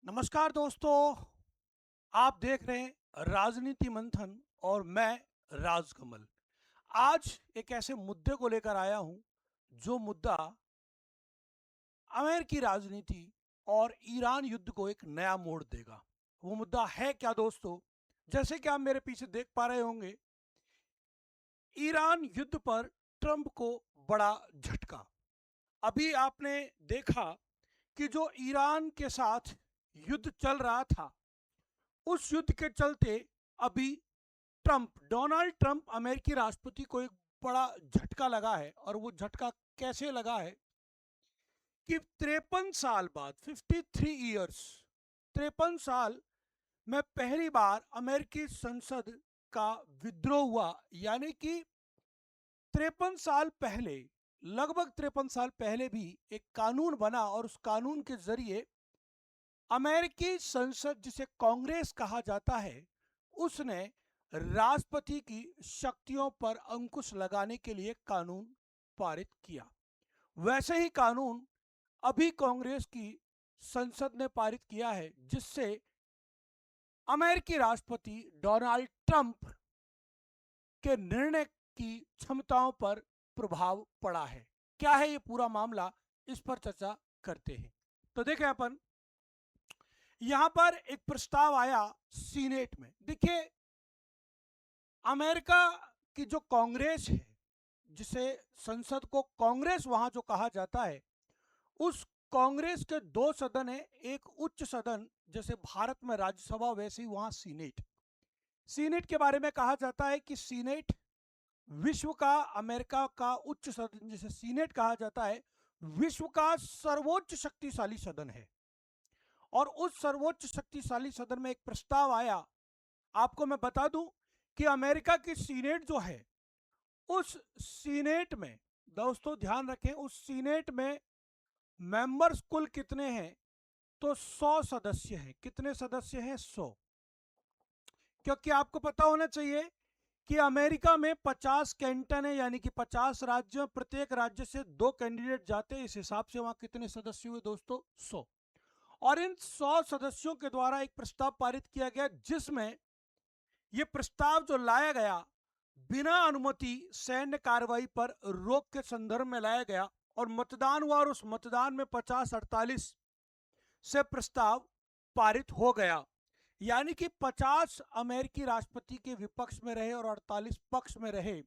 नमस्कार दोस्तों, आप देख रहे हैं राजनीति मंथन और मैं राजकमल। आज एक ऐसे मुद्दे को लेकर आया हूं जो मुद्दा अमेरिकी राजनीति और ईरान युद्ध को एक नया मोड़ देगा। वो मुद्दा है क्या दोस्तों? जैसे कि आप मेरे पीछे देख पा रहे होंगे, ईरान युद्ध पर ट्रंप को बड़ा झटका। अभी आपने देखा कि जो ईरान के साथ युद्ध चल रहा था, उस युद्ध के चलते अभी डोनाल्ड ट्रंप अमेरिकी राष्ट्रपति को एक बड़ा झटका लगा है। और वो झटका कैसे लगा है कि 53 साल बाद, 53 ईयर्स, 53 साल में पहली बार अमेरिकी संसद का विद्रोह हुआ। यानी कि 53 साल पहले, लगभग 53 साल पहले भी एक कानून बना और उस कानून के जरिए अमेरिकी संसद, जिसे कांग्रेस कहा जाता है, उसने राष्ट्रपति की शक्तियों पर अंकुश लगाने के लिए कानून पारित किया। वैसे ही कानून अभी कांग्रेस की संसद ने पारित किया है, जिससे अमेरिकी राष्ट्रपति डोनाल्ड ट्रंप के निर्णय की क्षमताओं पर प्रभाव पड़ा है। क्या है ये पूरा मामला, इस पर चर्चा करते हैं। तो देखें, अपन यहां पर एक प्रस्ताव आया सीनेट में। देखिए, अमेरिका की जो कांग्रेस है, जिसे संसद को कांग्रेस वहां जो कहा जाता है, उस कांग्रेस के दो सदन है। एक उच्च सदन, जैसे भारत में राज्यसभा, वैसे ही वहां सीनेट। सीनेट के बारे में कहा जाता है कि सीनेट विश्व का, अमेरिका का उच्च सदन जिसे सीनेट कहा जाता है, विश्व का सर्वोच्च शक्तिशाली सदन है। और उस सर्वोच्च शक्तिशाली सदन में एक प्रस्ताव आया। आपको मैं बता दूं कि अमेरिका की सीनेट जो है, उस सीनेट में, दोस्तों ध्यान रखें, उस सीनेट में मेंबर्स कुल कितने हैं? तो 100 सदस्य हैं। कितने सदस्य हैं? 100। क्योंकि आपको पता होना चाहिए कि अमेरिका में 50 कैंटन है, यानी कि 50 राज्य, प्रत्येक राज्य से 2 कैंडिडेट जाते हैं। इस हिसाब से वहां कितने सदस्य हुए दोस्तों? 100। और इन 100 सदस्यों के द्वारा एक प्रस्ताव पारित किया गया, जिसमें यह प्रस्ताव जो लाया गया, बिना अनुमति सैन्य कार्रवाई पर रोक के संदर्भ में लाया गया। और मतदान हुआ, और उस मतदान में 50-48 से प्रस्ताव पारित हो गया। यानी कि 50 अमेरिकी राष्ट्रपति के विपक्ष में रहे और 48 पक्ष में रहे।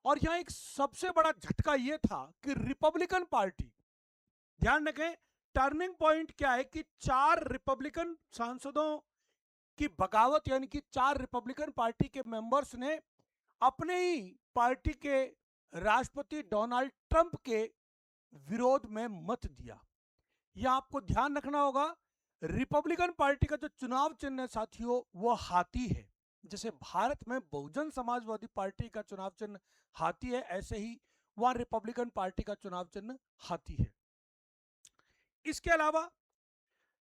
और यहां एक सबसे बड़ा झटका यह था कि रिपब्लिकन पार्टी, ध्यान रखें, टर्निंग पॉइंट क्या है कि 4 रिपब्लिकन सांसदों की बगावत, यानी कि 4 रिपब्लिकन पार्टी के मेंबर्स ने अपने ही पार्टी के राष्ट्रपति डोनाल्ड ट्रंप के विरोध में मत दिया। यह आपको ध्यान रखना होगा, रिपब्लिकन पार्टी का जो चुनाव चिन्ह है साथियों, वो हाथी है। जैसे भारत में बहुजन समाजवादी पार्टी का चुनाव चिन्ह हाथी है, ऐसे ही वहां रिपब्लिकन पार्टी का चुनाव चिन्ह हाथी है। इसके अलावा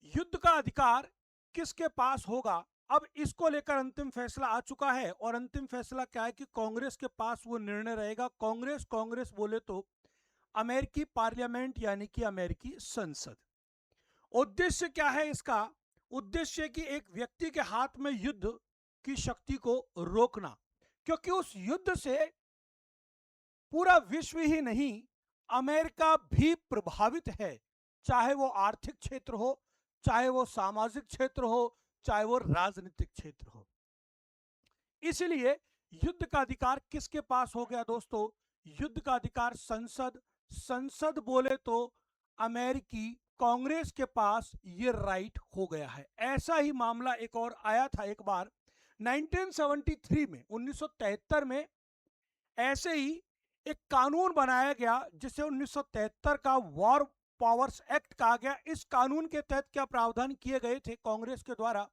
युद्ध का अधिकार किसके पास होगा, अब इसको लेकर अंतिम फैसला आ चुका है। और अंतिम फैसला क्या है कि कांग्रेस के पास वो निर्णय रहेगा। कांग्रेस बोले तो अमेरिकी पार्लियामेंट, यानी कि अमेरिकी संसद। उद्देश्य क्या है इसका? उद्देश्य कि एक व्यक्ति के हाथ में युद्ध की शक्ति को रोकना, क्योंकि उस युद्ध से पूरा विश्व ही नहीं, अमेरिका भी प्रभावित है। चाहे वो आर्थिक क्षेत्र हो, चाहे वो सामाजिक क्षेत्र हो, चाहे वो राजनीतिक क्षेत्र हो। इसलिए युद्ध का अधिकार किसके पास हो गया दोस्तों? युद्ध का अधिकार संसद बोले तो अमेरिकी कांग्रेस के पास ये राइट हो गया है। ऐसा ही मामला एक और आया था एक बार 1973 में, 1973 में ऐसे ही एक कानून बनाया गया, जिसे 1973 का वॉर पावर्स एक्ट कहा गया। इस कानून के तहत क्या प्रावधान किए गए थे कांग्रेस के द्वारा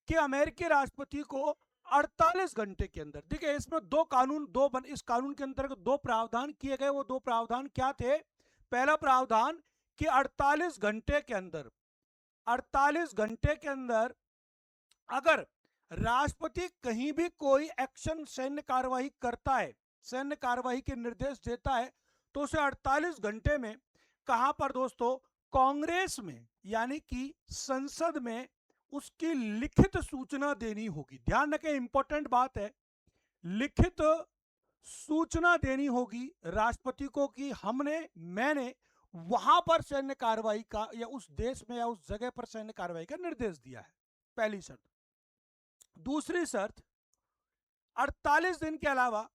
कि अमेरिकी राष्ट्रपति को 48 घंटे के अंदर, देखिए इसमें इस कानून के अंतर्गत 2 प्रावधान किए गए। वो 2 प्रावधान क्या थे? पहला प्रावधान कि 48 घंटे के अंदर, 48 घंटे के अंदर अगर राष्ट्रपति कहीं भी कोई एक्शन, सैन्य कार्रवाई करता है, सैन्य कार्रवाई के निर्देश देता है, तो उसे 48 घंटे में, कहां पर दोस्तों? कांग्रेस में यानी कि संसद में उसकी लिखित सूचना देनी होगी। ध्यान रखें, इंपॉर्टेंट बात है, लिखित सूचना देनी होगी राष्ट्रपति को कि मैंने वहां पर सैन्य कार्रवाई का या उस देश में या उस जगह पर सैन्य कार्रवाई का निर्देश दिया है। पहली शर्त। दूसरी शर्त, 48 दिन के अलावा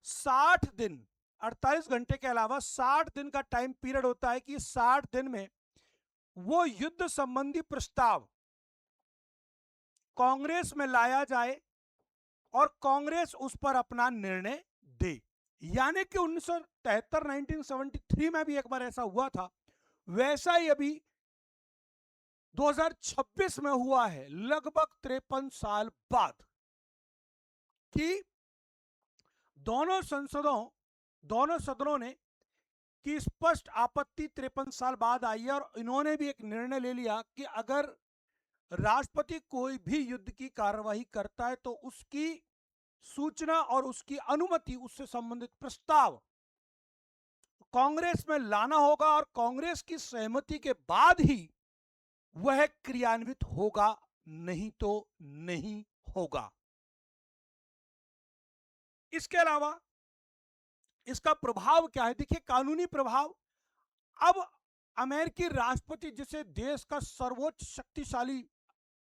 60 दिन, 48 घंटे के अलावा 60 दिन का टाइम पीरियड होता है कि 60 दिन में वो युद्ध संबंधी प्रस्ताव कांग्रेस में लाया जाए और कांग्रेस उस पर अपना निर्णय दे। यानी कि 1973 1973 में भी एक बार ऐसा हुआ था, वैसा ही अभी 2026 में हुआ है, लगभग 53 साल बाद, कि दोनों सदनों ने की स्पष्ट आपत्ति 53 साल बाद आई है और इन्होंने भी एक निर्णय ले लिया कि अगर राष्ट्रपति कोई भी युद्ध की कार्यवाही करता है तो उसकी सूचना और उसकी अनुमति, उससे संबंधित प्रस्ताव कांग्रेस में लाना होगा और कांग्रेस की सहमति के बाद ही वह क्रियान्वित होगा, नहीं तो नहीं होगा। इसके अलावा इसका प्रभाव क्या है? देखिए, कानूनी प्रभाव। अब अमेरिकी राष्ट्रपति, जिसे देश का सर्वोच्च शक्तिशाली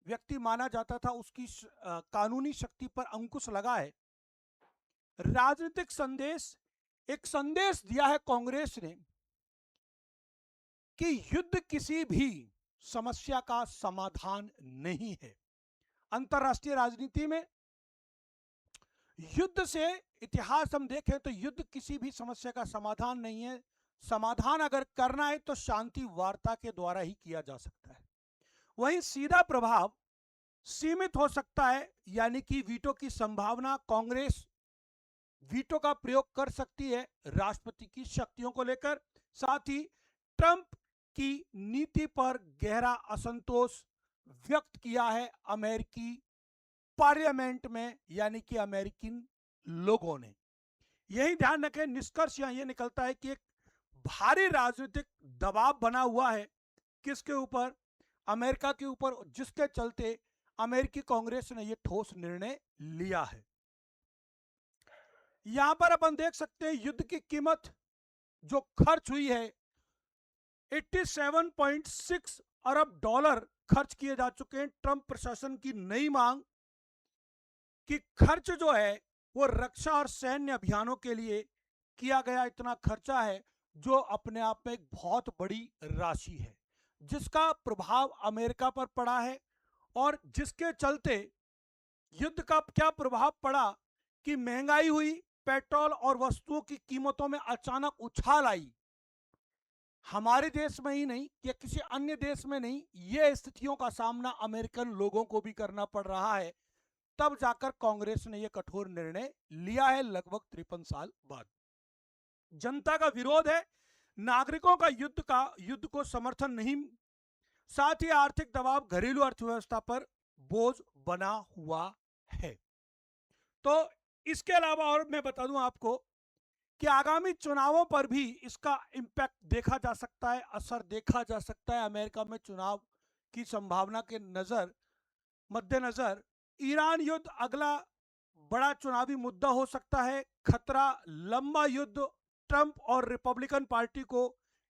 व्यक्ति माना जाता था, उसकी कानूनी शक्ति पर अंकुश लगा है। राजनीतिक संदेश, एक संदेश दिया है कांग्रेस ने कि युद्ध किसी भी समस्या का समाधान नहीं है। अंतरराष्ट्रीय राजनीति में युद्ध से इतिहास हम देखें तो युद्ध किसी भी समस्या का समाधान नहीं है। समाधान अगर करना है तो शांति वार्ता के द्वारा ही किया जा सकता है। वहीं सीधा प्रभाव सीमित हो सकता है, यानी कि वीटो की संभावना। कांग्रेस वीटो का प्रयोग कर सकती है राष्ट्रपति की शक्तियों को लेकर। साथ ही ट्रंप की नीति पर गहरा असंतोष व्यक्त किया है अमेरिकी पार्लियामेंट में, यानी कि अमेरिकन लोगों ने। यही ध्यान रखें, निष्कर्ष यह निकलता है कि एक भारी राजनीतिक दबाव बना हुआ है किसके ऊपर? अमेरिका के ऊपर, जिसके चलते अमेरिकी कांग्रेस ने यह ठोस निर्णय लिया है। यहां पर अपन देख सकते हैं युद्ध की कीमत जो खर्च हुई है, 87.6 अरब डॉलर खर्च किए जा चुके हैं। ट्रंप प्रशासन की नई मांग कि खर्च जो है वो रक्षा और सैन्य अभियानों के लिए किया गया इतना खर्चा है, जो अपने आप में एक बहुत बड़ी राशि है, जिसका प्रभाव अमेरिका पर पड़ा है और जिसके चलते युद्ध का क्या प्रभाव पड़ा कि महंगाई हुई, पेट्रोल और वस्तुओं की कीमतों में अचानक उछाल आई। हमारे देश में ही नहीं या किसी अन्य देश में नहीं, ये स्थितियों का सामना अमेरिकन लोगों को भी करना पड़ रहा है। तब जाकर कांग्रेस ने यह कठोर निर्णय लिया है लगभग 53 साल बाद। जनता का विरोध है, नागरिकों का युद्ध को समर्थन नहीं, साथ ही आर्थिक दबाव घरेलू अर्थव्यवस्था पर बोझ बना हुआ है। तो इसके अलावा और मैं बता दूं आपको कि आगामी चुनावों पर भी इसका इंपैक्ट देखा जा सकता है, असर देखा जा सकता है। अमेरिका में चुनाव की संभावना के मद्देनजर ईरान युद्ध अगला बड़ा चुनावी मुद्दा हो सकता है। खतरा लंबा युद्ध, ट्रंप और रिपब्लिकन पार्टी को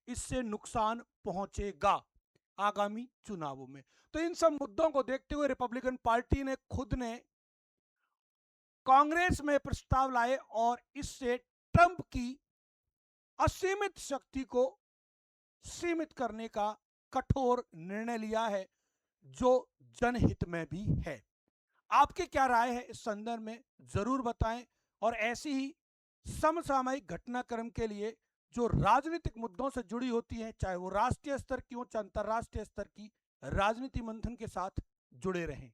इससे नुकसान पहुंचेगा आगामी चुनावों में। तो इन सब मुद्दों को देखते हुए रिपब्लिकन पार्टी ने खुद ने कांग्रेस में प्रस्ताव लाए और इससे ट्रंप की असीमित शक्ति को सीमित करने का कठोर निर्णय लिया है, जो जनहित में भी है। आपकी क्या राय है इस संदर्भ में, जरूर बताएं। और ऐसी ही समसामयिक घटनाक्रम के लिए जो राजनीतिक मुद्दों से जुड़ी होती हैं, चाहे वो राष्ट्रीय स्तर की हो चाहे अंतरराष्ट्रीय स्तर की, राजनीति मंथन के साथ जुड़े रहें।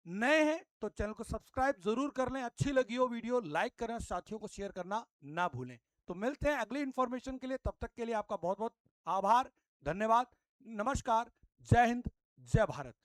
नए हैं तो चैनल को सब्सक्राइब जरूर कर लें। अच्छी लगी हो वीडियो लाइक करें, साथियों को शेयर करना ना भूलें। तो मिलते हैं अगली इंफॉर्मेशन के लिए, तब तक के लिए आपका बहुत बहुत आभार, धन्यवाद, नमस्कार, जय हिंद, जय भारत।